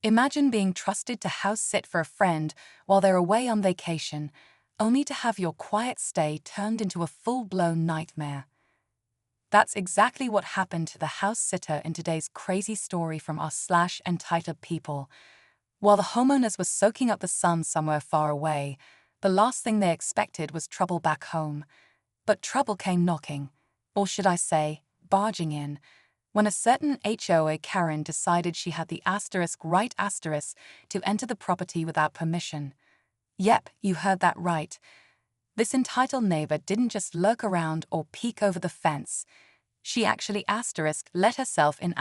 Imagine being trusted to house sit for a friend while they're away on vacation, only to have your quiet stay turned into a full-blown nightmare. That's exactly what happened to the house sitter in today's crazy story from entitled people. While the homeowners were soaking up the sun somewhere far away, the last thing they expected was trouble back home. But trouble came knocking, or should I say, barging in, when a certain HOA Karen decided she had the right to enter the property without permission. Yep, you heard that right. This entitled neighbor didn't just lurk around or peek over the fence. She actually let herself in.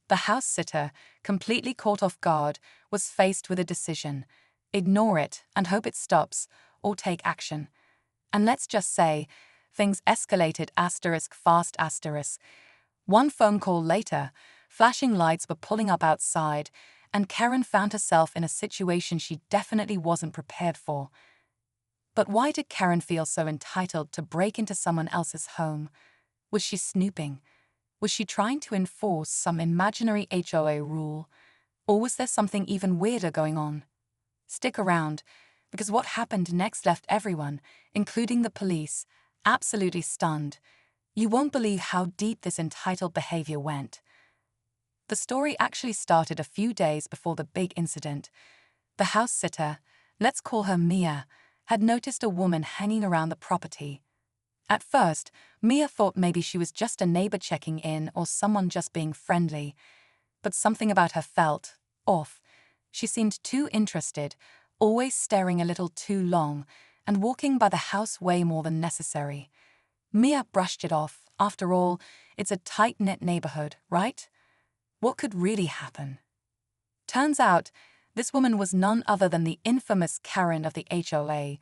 The house sitter, completely caught off guard, was faced with a decision: ignore it and hope it stops, or take action. And let's just say, things escalated fast. One phone call later, flashing lights were pulling up outside, and Karen found herself in a situation she definitely wasn't prepared for. But why did Karen feel so entitled to break into someone else's home? Was she snooping? Was she trying to enforce some imaginary HOA rule? Or was there something even weirder going on? Stick around, because what happened next left everyone, including the police, absolutely stunned. You won't believe how deep this entitled behavior went. The story actually started a few days before the big incident. The house sitter, let's call her Mia, had noticed a woman hanging around the property. At first, Mia thought maybe she was just a neighbor checking in or someone just being friendly. But something about her felt off. She seemed too interested, always staring a little too long, and walking by the house way more than necessary. Mia brushed it off. After all, it's a tight-knit neighborhood, right? What could really happen? Turns out, this woman was none other than the infamous Karen of the HOA,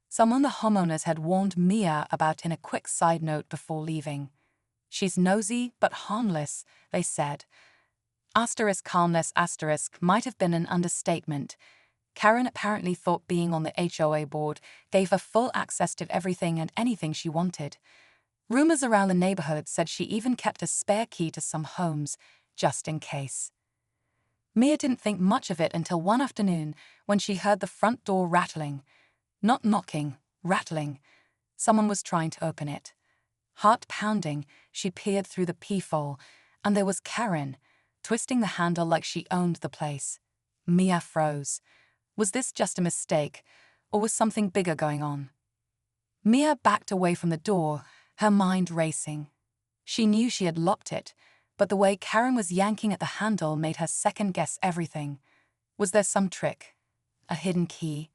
someone the homeowners had warned Mia about in a quick side note before leaving. She's nosy but harmless, they said. Harmless might have been an understatement. Karen apparently thought being on the HOA board gave her full access to everything and anything she wanted. Rumors around the neighborhood said she even kept a spare key to some homes, just in case. Mia didn't think much of it until one afternoon when she heard the front door rattling. Not knocking, rattling. Someone was trying to open it. Heart pounding, she peered through the peephole, and there was Karen, twisting the handle like she owned the place. Mia froze. Was this just a mistake, or was something bigger going on? Mia backed away from the door, her mind racing. She knew she had locked it, but the way Karen was yanking at the handle made her second-guess everything. Was there some trick? A hidden key?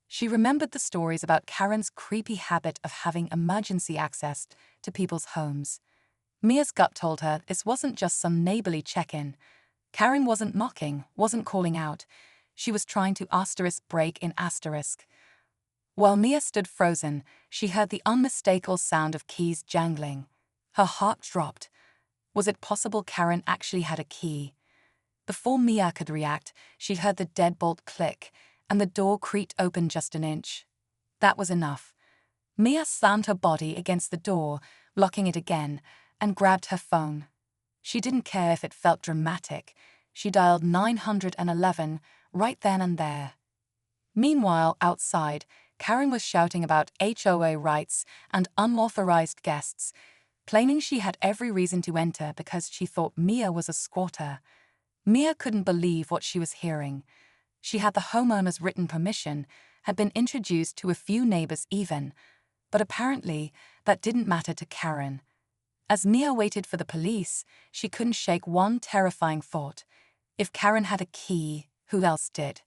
She remembered the stories about Karen's creepy habit of having emergency access to people's homes. Mia's gut told her this wasn't just some neighborly check-in. Karen wasn't knocking, wasn't calling out. She was trying to break in. While Mia stood frozen, she heard the unmistakable sound of keys jangling. Her heart dropped. Was it possible Karen actually had a key? Before Mia could react, she heard the deadbolt click, and the door creaked open just an inch. That was enough. Mia slammed her body against the door, locking it again, and grabbed her phone. She didn't care if it felt dramatic. She dialed 911 right then and there. Meanwhile, outside, Karen was shouting about HOA rights and unauthorized guests, claiming she had every reason to enter because she thought Mia was a squatter. Mia couldn't believe what she was hearing. She had the homeowner's written permission, had been introduced to a few neighbors even, but apparently that didn't matter to Karen. As Mia waited for the police, she couldn't shake one terrifying thought. If Karen had a key, who else did?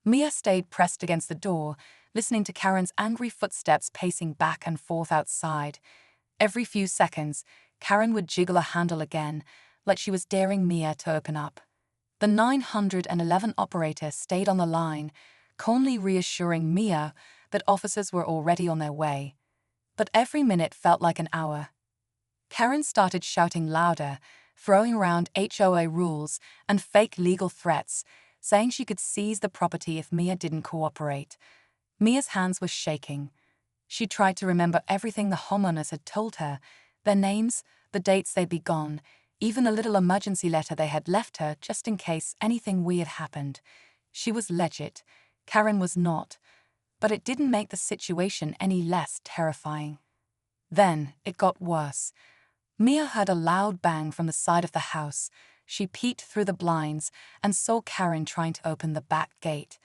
Mia stayed pressed against the door, listening to Karen's angry footsteps pacing back and forth outside. Every few seconds, Karen would jiggle a handle again, like she was daring Mia to open up. The 911 operator stayed on the line, calmly reassuring Mia that officers were already on their way. But every minute felt like an hour. Karen started shouting louder, throwing around HOA rules and fake legal threats, saying she could seize the property if Mia didn't cooperate. Mia's hands were shaking. She tried to remember everything the homeowners had told her, their names, the dates they'd be gone, even a little emergency letter they had left her just in case anything weird happened. She was legit. Karen was not. But it didn't make the situation any less terrifying. Then it got worse. Mia heard a loud bang from the side of the house. She peeked through the blinds and saw Karen trying to open the back gate.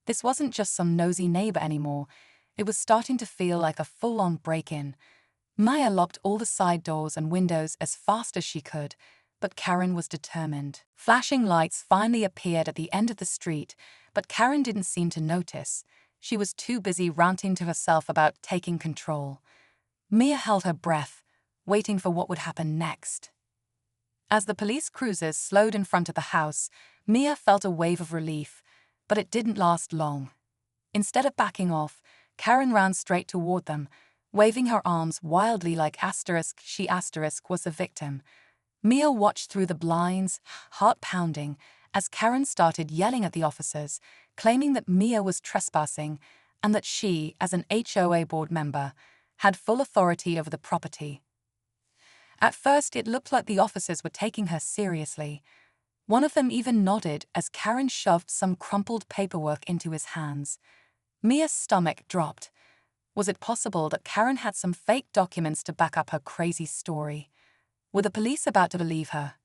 This wasn't just some nosy neighbor anymore. It was starting to feel like a full-on break-in. Mia locked all the side doors and windows as fast as she could, but Karen was determined. Flashing lights finally appeared at the end of the street, but Karen didn't seem to notice. She was too busy ranting to herself about taking control. Mia held her breath, waiting for what would happen next. As the police cruisers slowed in front of the house, Mia felt a wave of relief, but it didn't last long. Instead of backing off, Karen ran straight toward them, waving her arms wildly like she was the victim. Mia watched through the blinds, heart pounding, as Karen started yelling at the officers, claiming that Mia was trespassing and that she, as an HOA board member, had full authority over the property. At first, it looked like the officers were taking her seriously. One of them even nodded as Karen shoved some crumpled paperwork into his hands. Mia's stomach dropped. Was it possible that Karen had some fake documents to back up her crazy story? Were the police about to believe her?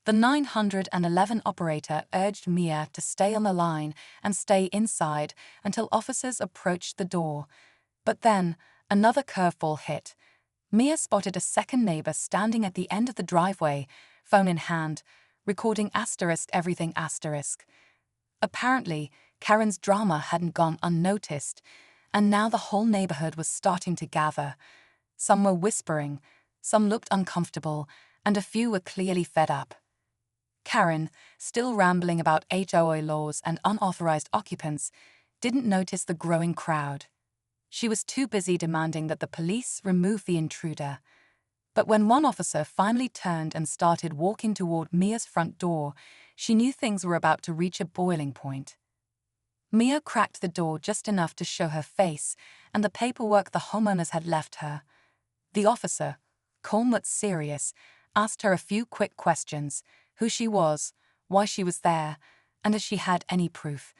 The 911 operator urged Mia to stay on the line and stay inside until officers approached the door. But then, another curveball hit. Mia spotted a second neighbor standing at the end of the driveway, phone in hand, recording everything. Apparently, Karen's drama hadn't gone unnoticed, and now the whole neighborhood was starting to gather. Some were whispering, some looked uncomfortable, and a few were clearly fed up. Karen, still rambling about HOA laws and unauthorized occupants, didn't notice the growing crowd. She was too busy demanding that the police remove the intruder. But when one officer finally turned and started walking toward Mia's front door, she knew things were about to reach a boiling point. Mia cracked the door just enough to show her face and the paperwork the homeowners had left her. The officer, calm but serious, asked her a few quick questions: who she was, why she was there, and if she had any proof.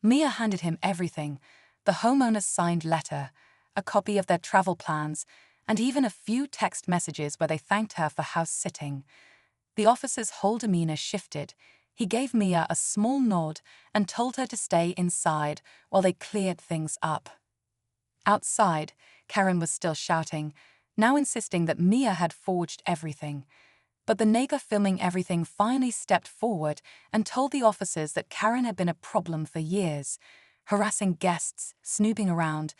Mia handed him everything: the homeowner's signed letter, a copy of their travel plans, and even a few text messages where they thanked her for house sitting. The officer's whole demeanor shifted. He gave Mia a small nod and told her to stay inside while they cleared things up. Outside, Karen was still shouting, now insisting that Mia had forged everything. But the neighbor filming everything finally stepped forward and told the officers that Karen had been a problem for years, harassing guests, snooping around,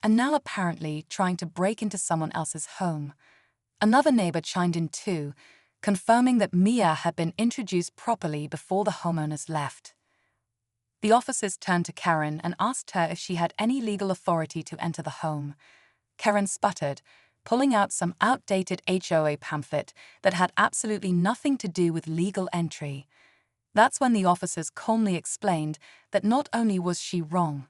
and now apparently trying to break into someone else's home. Another neighbor chimed in too, confirming that Mia had been introduced properly before the homeowners left. The officers turned to Karen and asked her if she had any legal authority to enter the home. Karen sputtered, pulling out some outdated HOA pamphlet that had absolutely nothing to do with legal entry. That's when the officers calmly explained that not only was she wrong,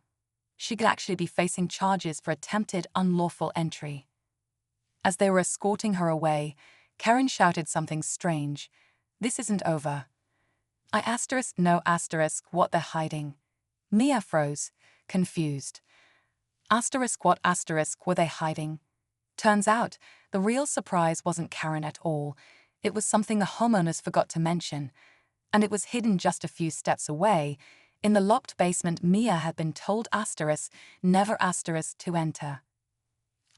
she could actually be facing charges for attempted unlawful entry. As they were escorting her away, Karen shouted something strange. "This isn't over." No what they're hiding. Mia froze, confused. What were they hiding? Turns out, the real surprise wasn't Karen at all. It was something the homeowners forgot to mention. And it was hidden just a few steps away. In the locked basement, Mia had been told never to enter.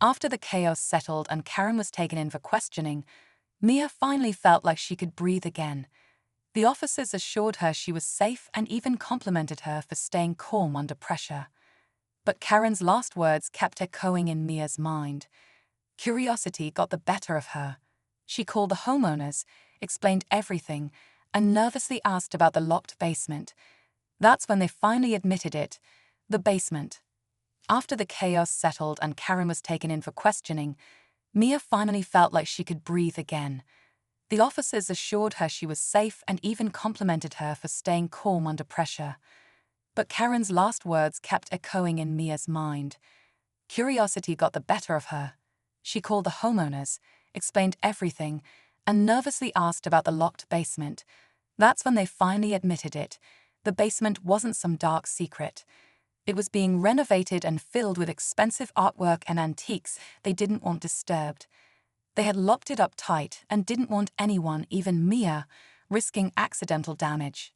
After the chaos settled and Karen was taken in for questioning, Mia finally felt like she could breathe again. The officers assured her she was safe and even complimented her for staying calm under pressure. But Karen's last words kept echoing in Mia's mind. Curiosity got the better of her. She called the homeowners, explained everything, and nervously asked about the locked basement. That's when they finally admitted it: the basement. After the chaos settled and Karen was taken in for questioning, Mia finally felt like she could breathe again. The officers assured her she was safe and even complimented her for staying calm under pressure. But Karen's last words kept echoing in Mia's mind. Curiosity got the better of her. She called the homeowners, explained everything, and nervously asked about the locked basement. That's when they finally admitted it. The basement wasn't some dark secret. It was being renovated and filled with expensive artwork and antiques they didn't want disturbed. They had locked it up tight and didn't want anyone, even Mia, risking accidental damage.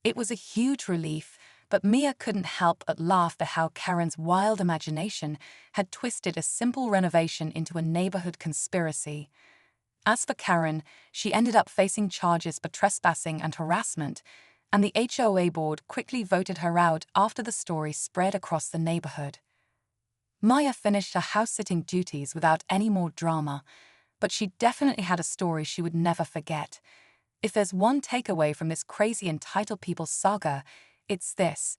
It was a huge relief, but Mia couldn't help but laugh at how Karen's wild imagination had twisted a simple renovation into a neighborhood conspiracy. As for Karen, she ended up facing charges for trespassing and harassment, and the HOA board quickly voted her out after the story spread across the neighborhood. Maya finished her house-sitting duties without any more drama, but she definitely had a story she would never forget. If there's one takeaway from this crazy entitled people saga, it's this: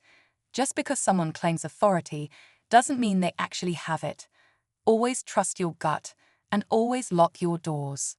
just because someone claims authority doesn't mean they actually have it. Always trust your gut, and always lock your doors.